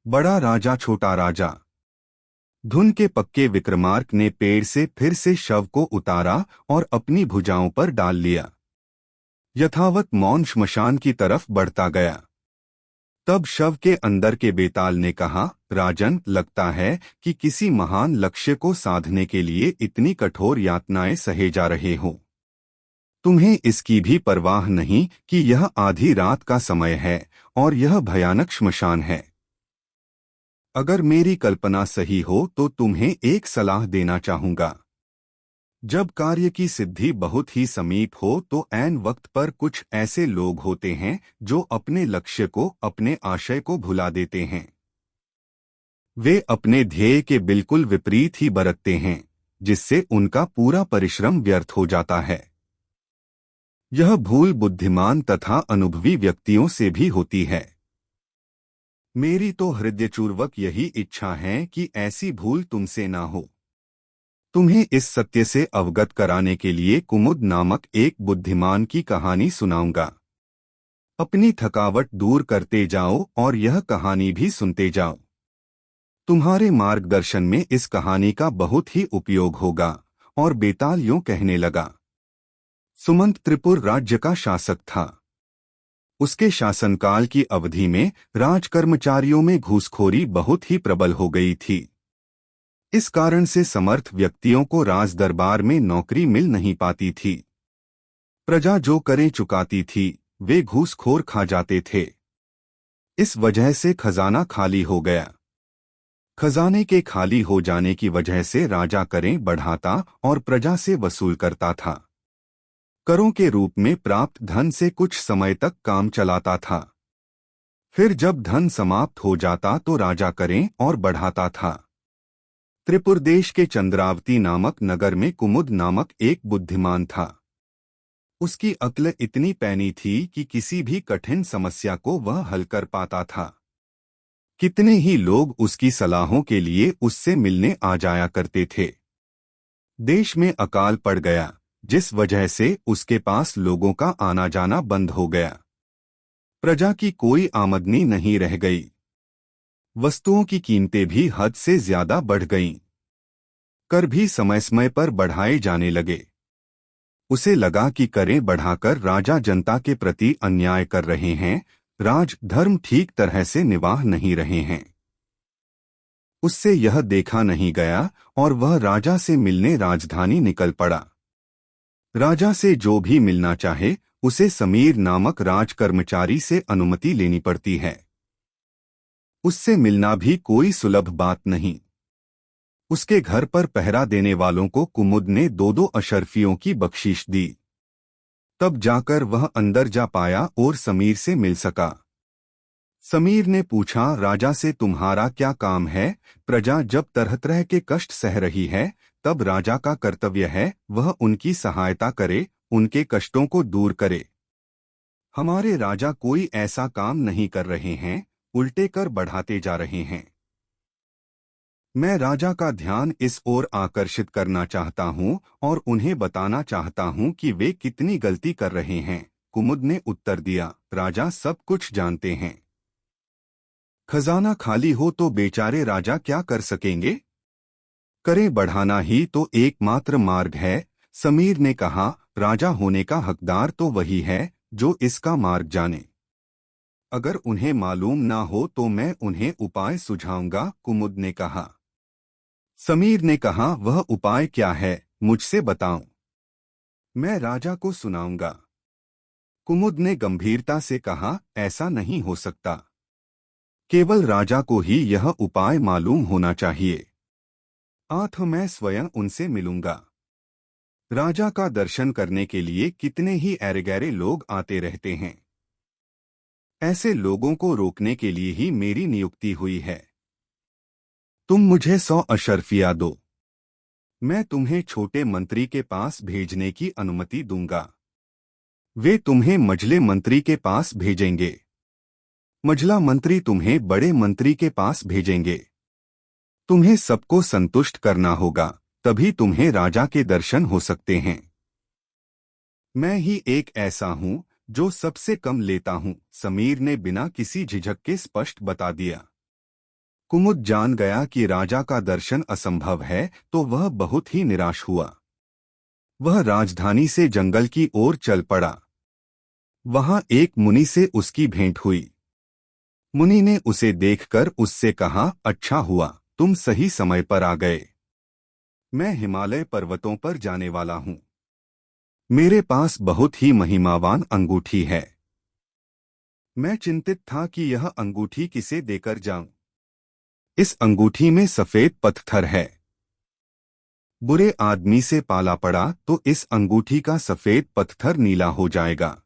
बड़ा राजा छोटा राजा। धुन के पक्के विक्रमार्क ने पेड़ से फिर से शव को उतारा और अपनी भुजाओं पर डाल लिया। यथावत मौन श्मशान की तरफ बढ़ता गया। तब शव के अंदर के बेताल ने कहा, राजन, लगता है कि किसी महान लक्ष्य को साधने के लिए इतनी कठोर यातनाएं सहे जा रहे हो। तुम्हें इसकी भी परवाह नहीं कि यह आधी रात का समय है और यह भयानक श्मशान है। अगर मेरी कल्पना सही हो तो तुम्हें एक सलाह देना चाहूंगा। जब कार्य की सिद्धि बहुत ही समीप हो तो ऐन वक्त पर कुछ ऐसे लोग होते हैं जो अपने लक्ष्य को, अपने आशय को भुला देते हैं। वे अपने ध्येय के बिल्कुल विपरीत ही बरतते हैं, जिससे उनका पूरा परिश्रम व्यर्थ हो जाता है। यह भूल बुद्धिमान तथा अनुभवी व्यक्तियों से भी होती है। मेरी तो हृदयपूर्वक यही इच्छा है कि ऐसी भूल तुमसे ना हो। तुम्हें इस सत्य से अवगत कराने के लिए कुमुद नामक एक बुद्धिमान की कहानी सुनाऊंगा। अपनी थकावट दूर करते जाओ और यह कहानी भी सुनते जाओ। तुम्हारे मार्गदर्शन में इस कहानी का बहुत ही उपयोग होगा। और बेताल यूं कहने लगा। सुमंत त्रिपुर राज्य का शासक था। उसके शासनकाल की अवधि में राजकर्मचारियों में घूसखोरी बहुत ही प्रबल हो गई थी। इस कारण से समर्थ व्यक्तियों को राज दरबार में नौकरी मिल नहीं पाती थी। प्रजा जो करें चुकाती थी, वे घूसखोर खा जाते थे। इस वजह से खजाना खाली हो गया। खजाने के खाली हो जाने की वजह से राजा करें बढ़ाता और प्रजा से वसूल करता था। करों के रूप में प्राप्त धन से कुछ समय तक काम चलाता था। फिर जब धन समाप्त हो जाता तो राजा करें और बढ़ाता था। त्रिपुर देश के चंद्रावती नामक नगर में कुमुद नामक एक बुद्धिमान था। उसकी अक्ल इतनी पैनी थी कि किसी भी कठिन समस्या को वह हल कर पाता था। कितने ही लोग उसकी सलाहों के लिए उससे मिलने आ जाया करते थे। देश में अकाल पड़ गया, जिस वजह से उसके पास लोगों का आना जाना बंद हो गया। प्रजा की कोई आमदनी नहीं रह गई। वस्तुओं की कीमतें भी हद से ज्यादा बढ़ गईं। कर भी समय समय पर बढ़ाए जाने लगे। उसे लगा कि करें बढ़ाकर राजा जनता के प्रति अन्याय कर रहे हैं, राज धर्म ठीक तरह से निवाह नहीं रहे हैं। उससे यह देखा नहीं गया और वह राजा से मिलने राजधानी निकल पड़ा। राजा से जो भी मिलना चाहे उसे समीर नामक राजकर्मचारी से अनुमति लेनी पड़ती है। उससे मिलना भी कोई सुलभ बात नहीं। उसके घर पर पहरा देने वालों को कुमुद ने 2-2 अशर्फियों की बख्शीश दी। तब जाकर वह अंदर जा पाया और समीर से मिल सका। समीर ने पूछा, राजा से तुम्हारा क्या काम है? प्रजा जब तरह तरह के कष्ट सह रही है, तब राजा का कर्तव्य है वह उनकी सहायता करे, उनके कष्टों को दूर करे। हमारे राजा कोई ऐसा काम नहीं कर रहे हैं, उल्टे कर बढ़ाते जा रहे हैं। मैं राजा का ध्यान इस ओर आकर्षित करना चाहता हूं और उन्हें बताना चाहता हूं कि वे कितनी गलती कर रहे हैं। कुमुद ने उत्तर दिया, राजा सब कुछ जानते हैं। खजाना खाली हो तो बेचारे राजा क्या कर सकेंगे? करें बढ़ाना ही तो एकमात्र मार्ग है। समीर ने कहा, राजा होने का हकदार तो वही है जो इसका मार्ग जाने। अगर उन्हें मालूम ना हो तो मैं उन्हें उपाय सुझाऊंगा, कुमुद ने कहा। समीर ने कहा, वह उपाय क्या है, मुझसे बताओ। मैं राजा को सुनाऊंगा। कुमुद ने गंभीरता से कहा, ऐसा नहीं हो सकता। केवल राजा को ही यह उपाय मालूम होना चाहिए। आज मैं स्वयं उनसे मिलूंगा। राजा का दर्शन करने के लिए कितने ही ऐरे-गैरे लोग आते रहते हैं। ऐसे लोगों को रोकने के लिए ही मेरी नियुक्ति हुई है। तुम मुझे 100 अशर्फिया दो। मैं तुम्हें छोटे मंत्री के पास भेजने की अनुमति दूंगा। वे तुम्हें मझले मंत्री के पास भेजेंगे। मझला मंत्री तुम्हें बड़े मंत्री के पास भेजेंगे। तुम्हें सबको संतुष्ट करना होगा, तभी तुम्हें राजा के दर्शन हो सकते हैं। मैं ही एक ऐसा हूं जो सबसे कम लेता हूं, समीर ने बिना किसी झिझक के स्पष्ट बता दिया। कुमुद जान गया कि राजा का दर्शन असंभव है, तो वह बहुत ही निराश हुआ। वह राजधानी से जंगल की ओर चल पड़ा। वहां एक मुनि से उसकी भेंट हुई। मुनि ने उसे देखकर उससे कहा, अच्छा हुआ तुम सही समय पर आ गए। मैं हिमालय पर्वतों पर जाने वाला हूँ। मेरे पास बहुत ही महिमावान अंगूठी है। मैं चिंतित था कि यह अंगूठी किसे देकर जाऊं। इस अंगूठी में सफेद पत्थर है। बुरे आदमी से पाला पड़ा तो इस अंगूठी का सफेद पत्थर नीला हो जाएगा।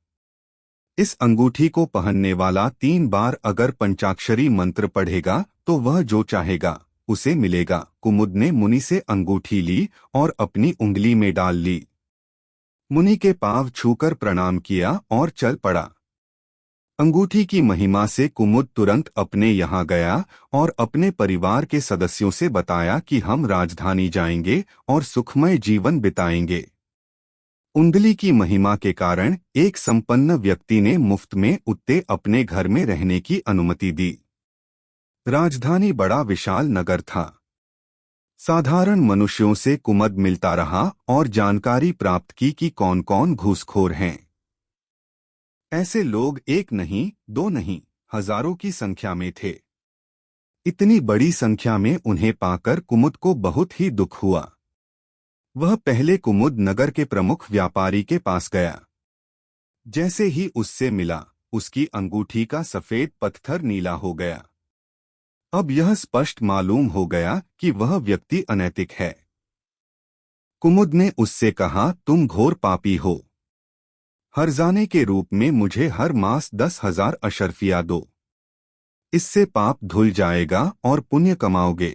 इस अंगूठी को पहनने वाला 3 बार अगर पंचाक्षरी मंत्र पढ़ेगा तो वह जो चाहेगा उसे मिलेगा। कुमुद ने मुनि से अंगूठी ली और अपनी उंगली में डाल ली। मुनि के पांव छूकर प्रणाम किया और चल पड़ा। अंगूठी की महिमा से कुमुद तुरंत अपने यहाँ गया और अपने परिवार के सदस्यों से बताया कि हम राजधानी जाएंगे और सुखमय जीवन बिताएंगे। उंगली की महिमा के कारण एक संपन्न व्यक्ति ने मुफ्त में उत्ते अपने घर में रहने की अनुमति दी। राजधानी बड़ा विशाल नगर था। साधारण मनुष्यों से कुमुद मिलता रहा और जानकारी प्राप्त की कि कौन कौन घूसखोर हैं। ऐसे लोग एक नहीं, दो नहीं, हजारों की संख्या में थे। इतनी बड़ी संख्या में उन्हें पाकर कुमुद को बहुत ही दुख हुआ। वह पहले कुमुद नगर के प्रमुख व्यापारी के पास गया। जैसे ही उससे मिला, उसकी अंगूठी का सफेद पत्थर नीला हो गया। अब यह स्पष्ट मालूम हो गया कि वह व्यक्ति अनैतिक है। कुमुद ने उससे कहा, तुम घोर पापी हो। हर्जाने के रूप में मुझे हर मास 10,000 अशर्फिया दो। इससे पाप धुल जाएगा और पुण्य कमाओगे।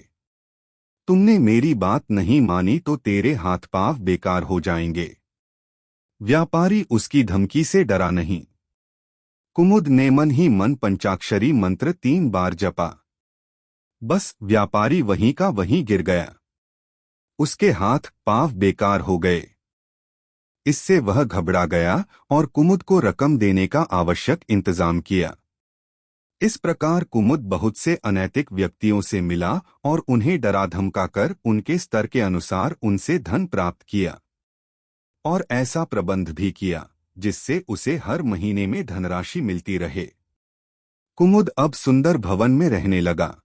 तुमने मेरी बात नहीं मानी तो तेरे हाथ पांव बेकार हो जाएंगे। व्यापारी उसकी धमकी से डरा नहीं। कुमुद ने मन ही मन पंचाक्षरी मंत्र 3 बार जपा। बस व्यापारी वहीं का वहीं गिर गया। उसके हाथ पांव बेकार हो गए। इससे वह घबरा गया और कुमुद को रकम देने का आवश्यक इंतजाम किया। इस प्रकार कुमुद बहुत से अनैतिक व्यक्तियों से मिला और उन्हें डरा धमकाकर उनके स्तर के अनुसार उनसे धन प्राप्त किया। और ऐसा प्रबंध भी किया जिससे उसे हर महीने में धनराशि मिलती रहे। कुमुद अब सुंदर भवन में रहने लगा।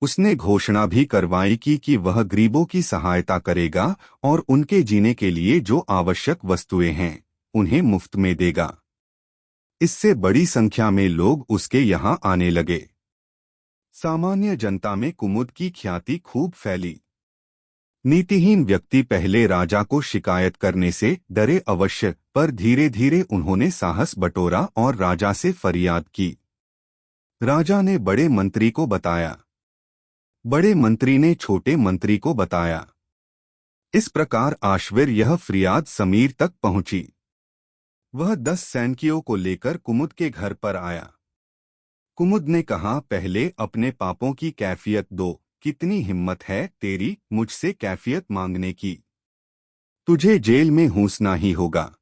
उसने घोषणा भी करवाई कि वह गरीबों की सहायता करेगा और उनके जीने के लिए जो आवश्यक वस्तुएं हैं उन्हें मुफ्त में देगा। इससे बड़ी संख्या में लोग उसके यहाँ आने लगे। सामान्य जनता में कुमुद की ख्याति खूब फैली। नीतिहीन व्यक्ति पहले राजा को शिकायत करने से डरे अवश्य, पर धीरे धीरे उन्होंने साहस बटोरा और राजा से फरियाद की। राजा ने बड़े मंत्री को बताया। बड़े मंत्री ने छोटे मंत्री को बताया। इस प्रकार आश्विर यह फरियाद समीर तक पहुंची। वह 10 सैनिकों को लेकर कुमुद के घर पर आया। कुमुद ने कहा, पहले अपने पापों की कैफियत दो। कितनी हिम्मत है तेरी मुझसे कैफियत मांगने की। तुझे जेल में हूंसना ही होगा।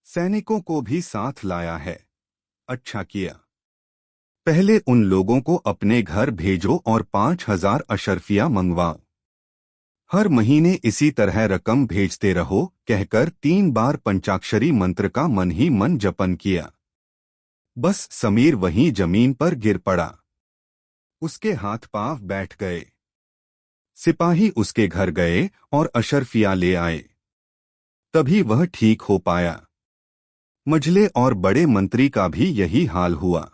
सैनिकों को भी साथ लाया है। अच्छा किया। पहले उन लोगों को अपने घर भेजो और 5,000 अशर्फिया मंगवाओ। हर महीने इसी तरह रकम भेजते रहो, कहकर 3 बार पंचाक्षरी मंत्र का मन ही मन जपन किया। बस समीर वहीं जमीन पर गिर पड़ा। उसके हाथ पांव बैठ गए। सिपाही उसके घर गए और अशर्फिया ले आए। तभी वह ठीक हो पाया। मझले और बड़े मंत्री का भी यही हाल हुआ।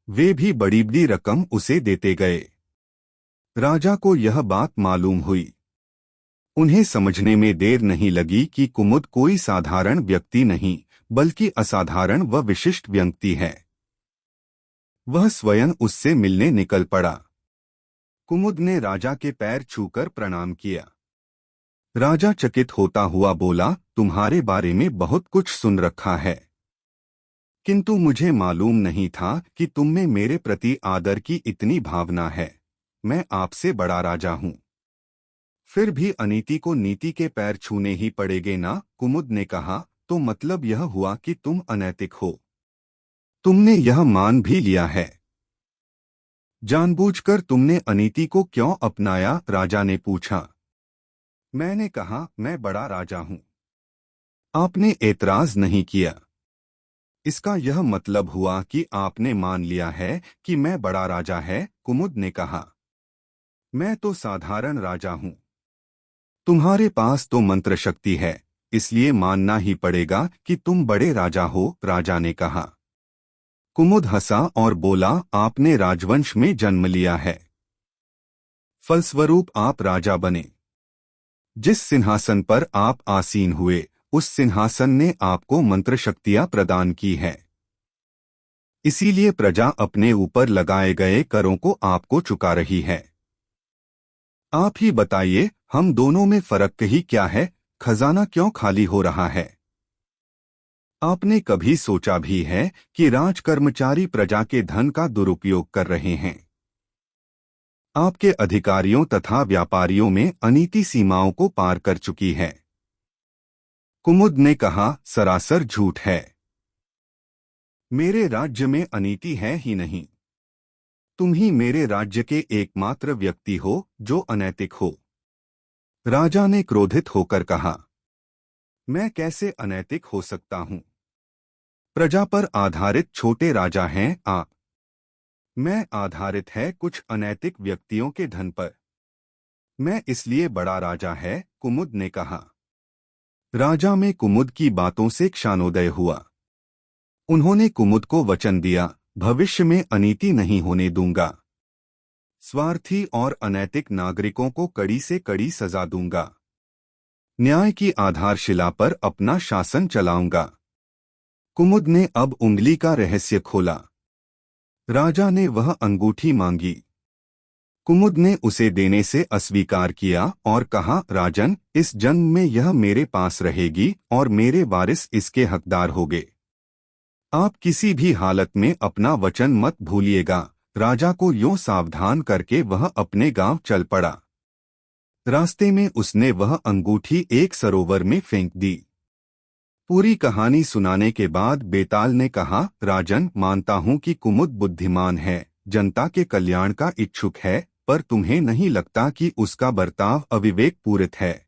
वे भी बड़ी बड़ी रकम उसे देते गए। राजा को यह बात मालूम हुई। उन्हें समझने में देर नहीं लगी कि कुमुद कोई साधारण व्यक्ति नहीं बल्कि असाधारण व विशिष्ट व्यक्ति है। वह स्वयं उससे मिलने निकल पड़ा। कुमुद ने राजा के पैर छूकर प्रणाम किया। राजा चकित होता हुआ बोला, तुम्हारे बारे में बहुत कुछ सुन रखा है, किंतु मुझे मालूम नहीं था कि तुम में मेरे प्रति आदर की इतनी भावना है। मैं आपसे बड़ा राजा हूँ। फिर भी अनीति को नीति के पैर छूने ही पड़ेगे ना? कुमुद ने कहा, तो मतलब यह हुआ कि तुम अनैतिक हो। तुमने यह मान भी लिया है। जानबूझकर तुमने अनीति को क्यों अपनाया? राजा ने पूछा। मैंने कहा, मैं बड़ा राजा हूं। आपने एतराज नहीं किया। इसका यह मतलब हुआ कि आपने मान लिया है कि मैं बड़ा राजा है, कुमुद ने कहा। मैं तो साधारण राजा हूं। तुम्हारे पास तो मंत्र शक्ति है, इसलिए मानना ही पड़ेगा कि तुम बड़े राजा हो, राजा ने कहा। कुमुद हंसा और बोला, आपने राजवंश में जन्म लिया है, फलस्वरूप आप राजा बने। जिस सिंहासन पर आप आसीन हुए, उस सिंहासन ने आपको मंत्र शक्तियां प्रदान की है। इसीलिए प्रजा अपने ऊपर लगाए गए करों को आपको चुका रही है। आप ही बताइए, हम दोनों में फर्क ही क्या है? खजाना क्यों खाली हो रहा है? आपने कभी सोचा भी है कि राज कर्मचारी प्रजा के धन का दुरुपयोग कर रहे हैं? आपके अधिकारियों तथा व्यापारियों में अनीति सीमाओं को पार कर चुकी है। कुमुद ने कहा, सरासर झूठ है। मेरे राज्य में अनीति है ही नहीं। तुम ही मेरे राज्य के एकमात्र व्यक्ति हो जो अनैतिक हो। राजा ने क्रोधित होकर कहा। मैं कैसे अनैतिक हो सकता हूं? प्रजा पर आधारित छोटे राजा हैं आप। मैं आधारित है कुछ अनैतिक व्यक्तियों के धन पर। मैं इसलिए बड़ा राजा है, कुमुद ने कहा। राजा में कुमुद की बातों से क्षाणोदय हुआ। उन्होंने कुमुद को वचन दिया, भविष्य में अनीति नहीं होने दूंगा। स्वार्थी और अनैतिक नागरिकों को कड़ी से कड़ी सजा दूंगा। न्याय की आधारशिला पर अपना शासन चलाऊंगा। कुमुद ने अब उंगली का रहस्य खोला। राजा ने वह अंगूठी मांगी। कुमुद ने उसे देने से अस्वीकार किया और कहा, राजन, इस जन्म में यह मेरे पास रहेगी और मेरे वारिस इसके हकदार होंगे। आप किसी भी हालत में अपना वचन मत भूलिएगा। राजा को यूं सावधान करके वह अपने गांव चल पड़ा। रास्ते में उसने वह अंगूठी एक सरोवर में फेंक दी। पूरी कहानी सुनाने के बाद बेताल ने कहा, राजन, मानता हूं कि कुमुद बुद्धिमान है, जनता के कल्याण का इच्छुक है, पर तुम्हें नहीं लगता कि उसका बर्ताव अविवेक पूरित है?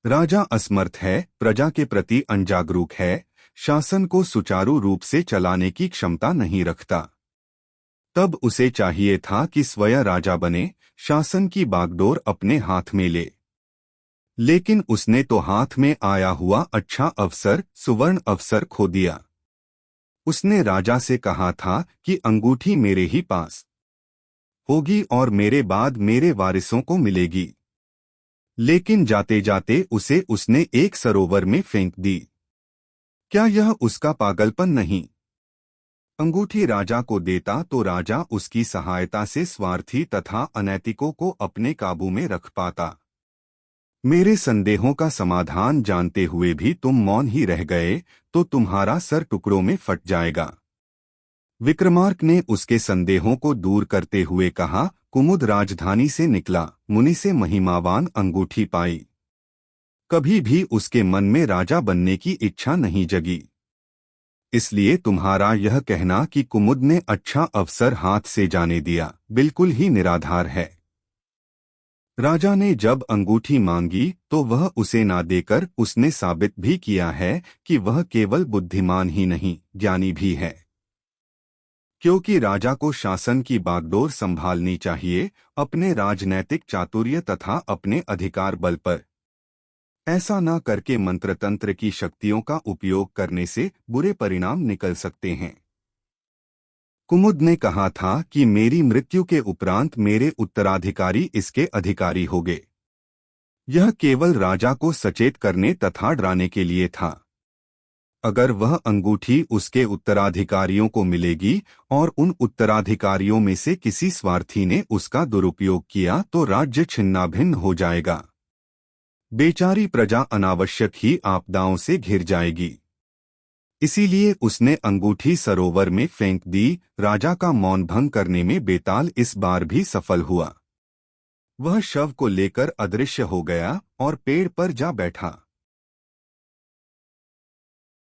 राजा असमर्थ है, प्रजा के प्रति अनजागरूक है, शासन को सुचारू रूप से चलाने की क्षमता नहीं रखता। तब उसे चाहिए था कि स्वयं राजा बने, शासन की बागडोर अपने हाथ में ले। लेकिन उसने तो हाथ में आया हुआ अच्छा अवसर, सुवर्ण अवसर खो दिया। उसने राजा से कहा था कि अंगूठी मेरे ही पास होगी और मेरे बाद मेरे वारिसों को मिलेगी। लेकिन जाते जाते उसे उसने एक सरोवर में फेंक दी। क्या यह उसका पागलपन नहीं? अंगूठी राजा को देता तो राजा उसकी सहायता से स्वार्थी तथा अनैतिकों को अपने काबू में रख पाता। मेरे संदेहों का समाधान जानते हुए भी तुम मौन ही रह गए, तो तुम्हारा सर टुकड़ों में फट जाएगा। विक्रमार्क ने उसके संदेहों को दूर करते हुए कहा, कुमुद राजधानी से निकला, मुनि से महिमावान अंगूठी पाई। कभी भी उसके मन में राजा बनने की इच्छा नहीं जगी। इसलिए तुम्हारा यह कहना कि कुमुद ने अच्छा अवसर हाथ से जाने दिया, बिल्कुल ही निराधार है। राजा ने जब अंगूठी मांगी तो वह उसे ना देकर उसने साबित भी किया है कि वह केवल बुद्धिमान ही नहीं, ज्ञानी भी है। क्योंकि राजा को शासन की बागडोर संभालनी चाहिए, अपने राजनैतिक चातुर्य तथा अपने अधिकार बल पर। ऐसा न करके मंत्रतंत्र की शक्तियों का उपयोग करने से बुरे परिणाम निकल सकते हैं। कुमुद ने कहा था कि मेरी मृत्यु के उपरांत मेरे उत्तराधिकारी इसके अधिकारी होंगे। यह केवल राजा को सचेत करने तथा डराने के लिए था। अगर वह अंगूठी उसके उत्तराधिकारियों को मिलेगी और उन उत्तराधिकारियों में से किसी स्वार्थी ने उसका दुरुपयोग किया तो राज्य छिन्नाभिन्न हो जाएगा। बेचारी प्रजा अनावश्यक ही आपदाओं से घिर जाएगी। इसीलिए उसने अंगूठी सरोवर में फेंक दी। राजा का मौन भंग करने में बेताल इस बार भी सफल हुआ। वह शव को लेकर अदृश्य हो गया और पेड़ पर जा बैठा।